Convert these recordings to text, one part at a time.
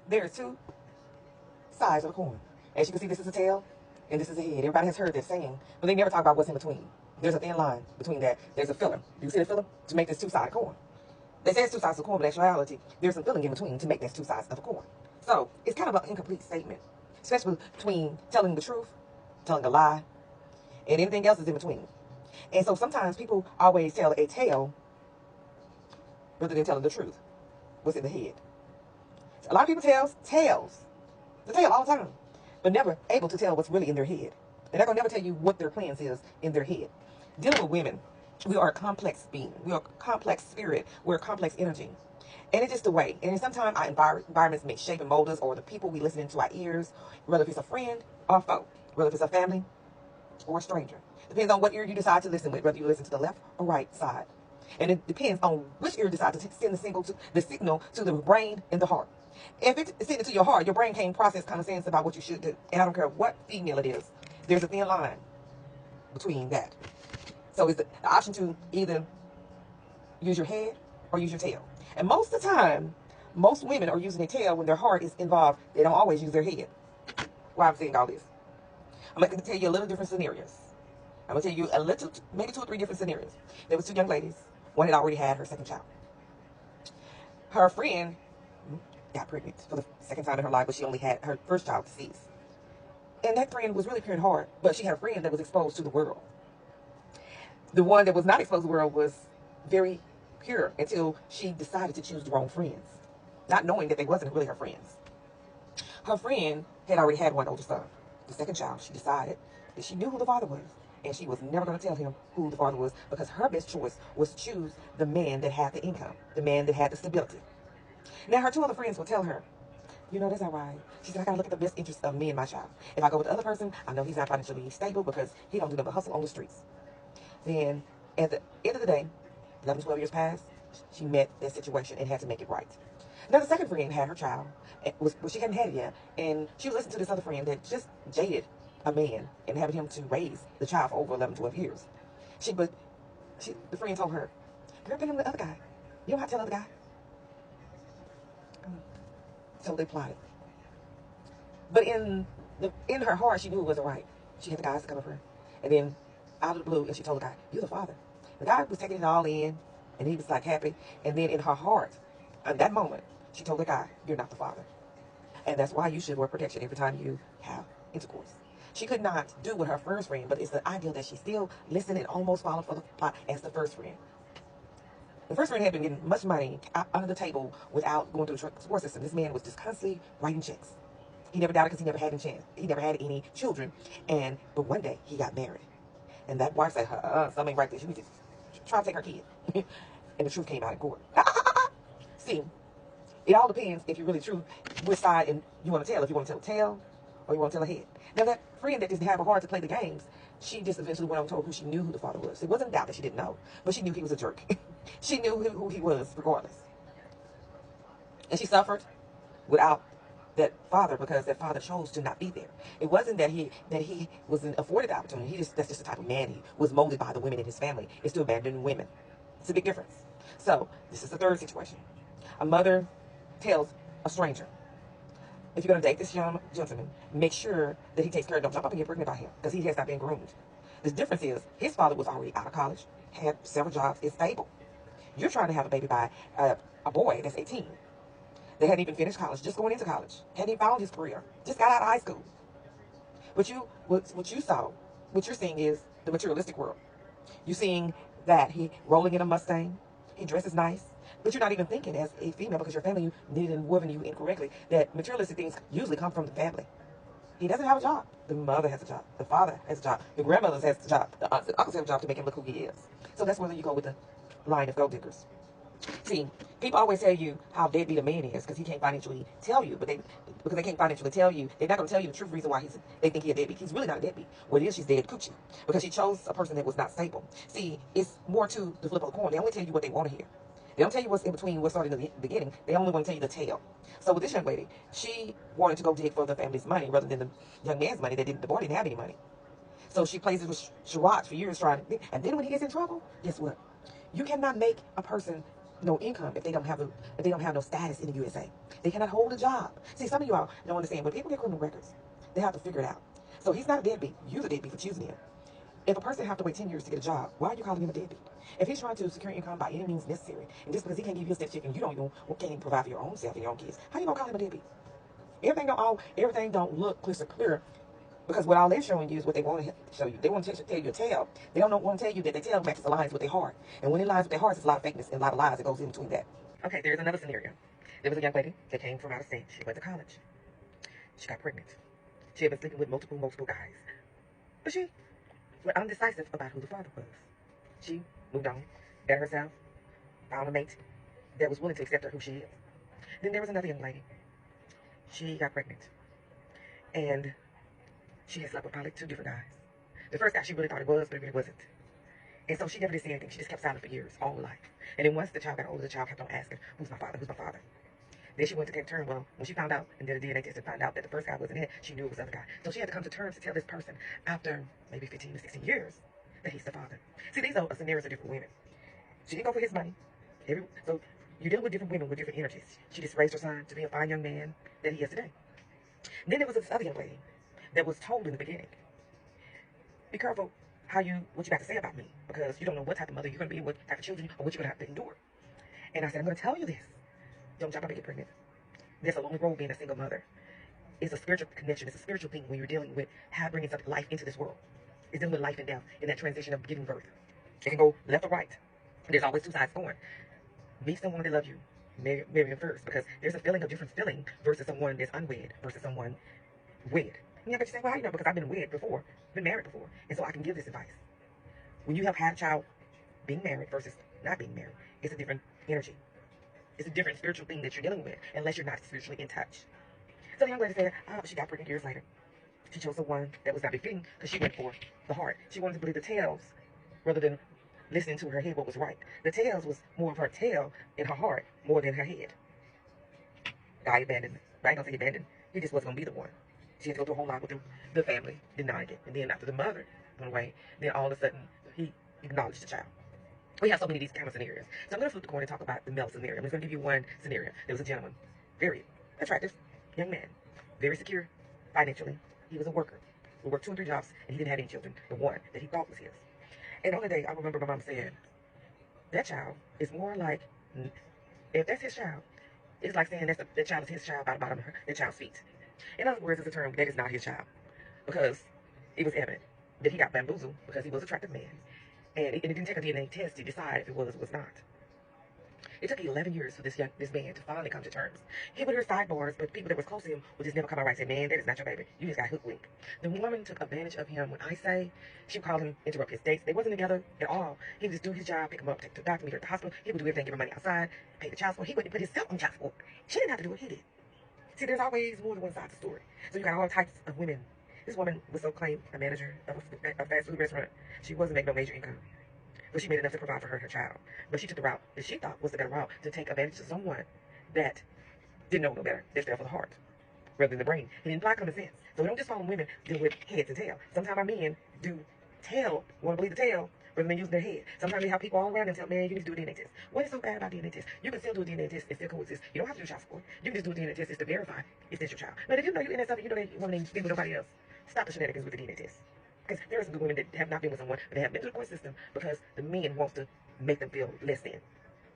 There's two sides of a coin. As you can see, this is a tail and this is a head. Everybody has heard this saying, but they never talk about what's in between. There's a thin line between that. There's a filler. You see the filler? To make this two-sided coin. They say it's two sides of a coin, but in actuality, there's some filling in between to make this two sides of a coin. So it's kind of an incomplete statement, especially between telling the truth, telling a lie, and anything else is in between. And so sometimes people always tell a tale rather than telling the truth, what's in the head. A lot of people tell tales, the tale all the time, but never able to tell what's really in their head. They're not going to never tell you what their plans is in their head. Dealing with women, we are a complex being. We are a complex spirit. We're a complex energy. And it's just the way. And sometimes our environments may shape and mold us, or the people we listen into our ears, whether if it's a friend or a foe, whether if it's a family or a stranger. Depends on what ear you decide to listen with, whether you listen to the left or right side. And it depends on which ear you decide to send the signal to the brain and the heart. If it's sending to your heart, your brain can't process common sense about what you should do. And I don't care what female it is. There's a thin line between that. So it's the option to either use your head or use your tail. And most of the time, most women are using their tail when their heart is involved. They don't always use their head. Why I'm saying all this? I'm going to tell you a little different scenarios. I'm going to tell you a little, maybe 2 or 3 different scenarios. There was 2 young ladies. One had already had her second child. Her friend got pregnant for the second time in her life, but she only had her first child deceased. And that friend was really pure in heart, but she had a friend that was exposed to the world. The one that was not exposed to the world was very pure until she decided to choose the wrong friends, not knowing that they wasn't really her friends. Her friend had already had one older son. The second child, she decided that she knew who the father was, and she was never going to tell him who the father was, because her best choice was to choose the man that had the income, the man that had the stability. Now, her 2 other friends would tell her, you know, that's not right. She said, I got to look at the best interest of me and my child. If I go with the other person, I know he's not financially stable because he don't do nothing but hustle on the streets. Then, at the end of the day, 11, 12 years passed, she met that situation and had to make it right. Now, the second friend had her child. She hadn't had it yet. And she was listening to this other friend that just jaded a man and having him to raise the child for over 11, 12 years. The friend told her, girl, get him the other guy. You don't have to tell the other guy. So they plotted. But in her heart, she knew it wasn't right. She had the guys to cover her. And then, out of the blue, and she told the guy, you're the father. The guy was taking it all in, and he was like happy. And then in her heart, at that moment, she told the guy, you're not the father. And that's why you should wear protection every time you have intercourse. She could not do with her first friend, but it's the ideal that she still listened and almost followed for the plot as the first friend. The first friend had been getting much money under the table without going through the support system. This man was just constantly writing checks. He never doubted because he never had any chance. He never had any children. But one day he got married. And that wife said, something ain't right there. She need to try to take her kid. And the truth came out in court. See, it all depends if you're really true, which side and you want to tell. If you want to tell a tale or you want to tell a head. Now that friend that just have a heart to play the games, she just eventually went on and told who she knew who the father was. It wasn't doubt that she didn't know, but she knew he was a jerk. She knew who he was regardless. And she suffered without that father because that father chose to not be there. It wasn't that he wasn't afforded the opportunity. That's just the type of man he was molded by the women in his family. It's to abandon women. It's a big difference. So this is the third situation. A mother tells a stranger, if you're going to date this young gentleman, make sure that he takes care of, don't jump up and get pregnant by him because he has not been groomed. The difference is his father was already out of college, had several jobs, is stable. You're trying to have a baby by a boy that's 18. They hadn't even finished college, just going into college. Hadn't even found his career. Just got out of high school. What you're seeing is the materialistic world. You're seeing that he rolling in a Mustang. He dresses nice. But you're not even thinking as a female, because your family knitted and woven you incorrectly, that materialistic things usually come from the family. He doesn't have a job. The mother has a job. The father has a job. The grandmother has a job. The aunts and uncles have a job to make him look who he is. So that's whether you go with the line of gold diggers. See, people always tell you how deadbeat a man is because he can't financially tell you, because they can't financially tell you, they're not going to tell you the true reason why they think he's a deadbeat. He's really not a deadbeat. What it is, she's dead coochie because she chose a person that was not stable. See, it's more to the flip of the coin. They only tell you what they want to hear. They don't tell you what's in between, what's started in the beginning. They only want to tell you the tale. So with this young lady, she wanted to go dig for the family's money rather than the young man's money. The boy didn't have any money. So she plays it with charades for years trying to, and then when he gets in trouble, guess what? You cannot make a person no income if they don't have no status in the USA. They cannot hold a job. See, some of you all don't understand. When people get criminal records, they have to figure it out. So he's not a deadbeat. You're the deadbeat for choosing him. If a person have to wait 10 years to get a job, why are you calling him a deadbeat? If he's trying to secure income by any means necessary, and just because he can't give you a stiff chicken, you can't even provide for your own self and your own kids, how you gonna call him a deadbeat? Everything don't look crystal clear, because what all they're showing you is what they want to show you. They want to tell you a tale. They don't want to tell you that their tail matches aligns with their heart. And when it aligns with their heart, there's a lot of fakeness and a lot of lies that goes in between that. Okay, there's another scenario. There was a young lady that came from out of state. She went to college. She got pregnant. She had been sleeping with multiple guys. But she was undecisive about who the father was. She moved on, better herself, found a mate that was willing to accept her who she is. Then there was another young lady. She got pregnant. And she had slept with probably 2 different guys. The first guy she really thought it was, but it really wasn't. And so she never did say anything. She just kept silent for years, all her life. And then once the child got older, the child kept on asking, who's my father? Who's my father? Then she went to take term. Well, when she found out and did a DNA test and found out that the first guy wasn't it, she knew it was the other guy. So she had to come to terms to tell this person after maybe 15 or 16 years that he's the father. See, these are scenarios of different women. She didn't go for his money. So you're dealing with different women with different energies. She just raised her son to be a fine young man that he is today. Then there was this other young lady that was told in the beginning, be careful what you got to say about me, because you don't know what type of mother you're going to be, what type of children, or what you're going to have to endure. And I said, I'm going to tell you this. Don't jump up and get pregnant. There's a lonely road being a single mother. It's a spiritual connection. It's a spiritual thing when you're dealing with how bringing something life into this world. It's dealing with life and death in that transition of giving birth. It can go left or right. There's always 2 sides going. Meet someone that loves you. Marry them first, because there's a feeling of different feeling versus someone that's unwed versus someone wed. And you say, well, how you know? Because I've been wed before, been married before, and so I can give this advice. When you have had a child, being married versus not being married, it's a different energy. It's a different spiritual thing that you're dealing with, unless you're not spiritually in touch. So the young lady said, she got pregnant years later. She chose the one that was not befitting, because she went for the heart. She wanted to believe the tales rather than listening to her head what was right. The tales was more of her tail in her heart more than her head. God abandoned her. I ain't gonna say abandoned. He just wasn't gonna be the one. She had to go through a whole lot with the family, denied it. And then after the mother went away, then all of a sudden he acknowledged the child. We have so many of these kind of scenarios. So I'm going to flip the coin and talk about the male scenario. I'm just going to give you one scenario. There was a gentleman, very attractive young man, very secure financially. He was a worker who worked 2 and 3 jobs, and he didn't have any children. The one that he thought was his. And on the day, I remember my mom saying, that child is more like, if that's his child, it's like saying the child is his child by the bottom of the child's feet. In other words, it's a term that is not his child, because it was evident that he got bamboozled because he was an attractive man. And it didn't take a DNA test to decide if it was or was not. It took 11 years for this man to finally come to terms. He would hear sidebars, but people that was close to him would just never come out right and say, man, that is not your baby. You just got hoodwinked. The woman took advantage of him. When I say, she would call him, interrupt his dates. They wasn't together at all. He would just do his job, pick him up, take him to the doctor, meet her at the hospital. He would do everything, give her money outside, pay the child support. He wouldn't put himself on child support. She didn't have to do it, he did. See, there's always more than one side to the story. So you got all types of women. This woman was so-claimed a manager of a fast food restaurant. She wasn't making no major income. But she made enough to provide for her and her child. But she took the route that she thought was the better route, to take advantage of someone that didn't know no better. That fell for the heart rather than the brain. He didn't apply common sense. So we don't just follow women deal with heads and tail. Sometimes our men do want to believe the tail rather than using their head. Sometimes they have people all around and tell, man, you need to do a DNA test. What is so bad about DNA test? You can still do a DNA test and still coexist. You don't have to do child support. You can just do a DNA test just to verify if that's your child. But if you know you're in that stuff, you know that woman ain't been with nobody else, stop the shenanigans with the DNA test. Because there are some good women that have not been with someone, but they have been through the court system because the men wants to make them feel less than.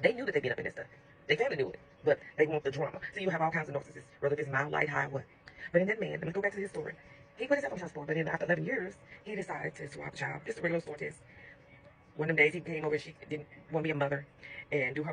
They knew that they'd been up in this stuff. They family knew it, but they want the drama. So you have all kinds of narcissists, whether it's mild, light, high, what. But in that man, let me go back to his story. He put himself on child support, but then after 11 years, he decided to swap the child. Just a regular store test. One of them days he came over, she didn't want to be a mother and do her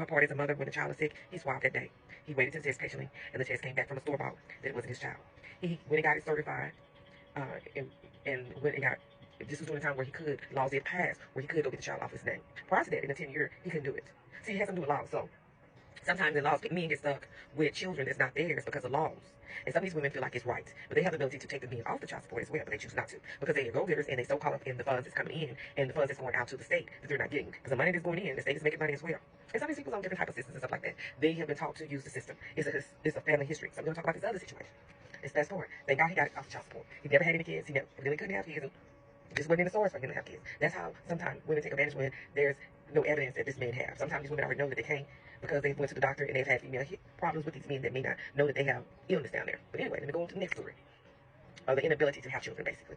part as a mother when the child was sick. He swapped that day. He waited to the test patiently, and the test came back from a store-bought that it wasn't his child. He went and got it certified, and went and got, this was during the time where he could, laws had passed, where he could go get the child off his name. Prior to that, in the 10 year, he couldn't do it. See, he has something to do with laws, so sometimes the laws, men get stuck with children that's not theirs because of laws. And some of these women feel like it's right, but they have the ability to take the men off the child support as well, but they choose not to, because they are go-getters and they so caught up in the funds that's coming in and the funds that's going out to the state that they're not getting. Because the money that's going in, the state is making money as well. And some of these people on different type of systems and stuff like that, they have been taught to use the system. It's a family history. So I'm going to talk about this other situation. It's fast forward. Thank God he got it off the child support. He never had any kids. He really couldn't have kids. Just wasn't in the source for him to have kids. That's how sometimes women take advantage when there's no evidence that this men have. Sometimes these women already know that they can't because they went to the doctor and they've had female problems with these men that may not know that they have illness down there. But anyway, let me go on to the next story. The inability to have children, basically.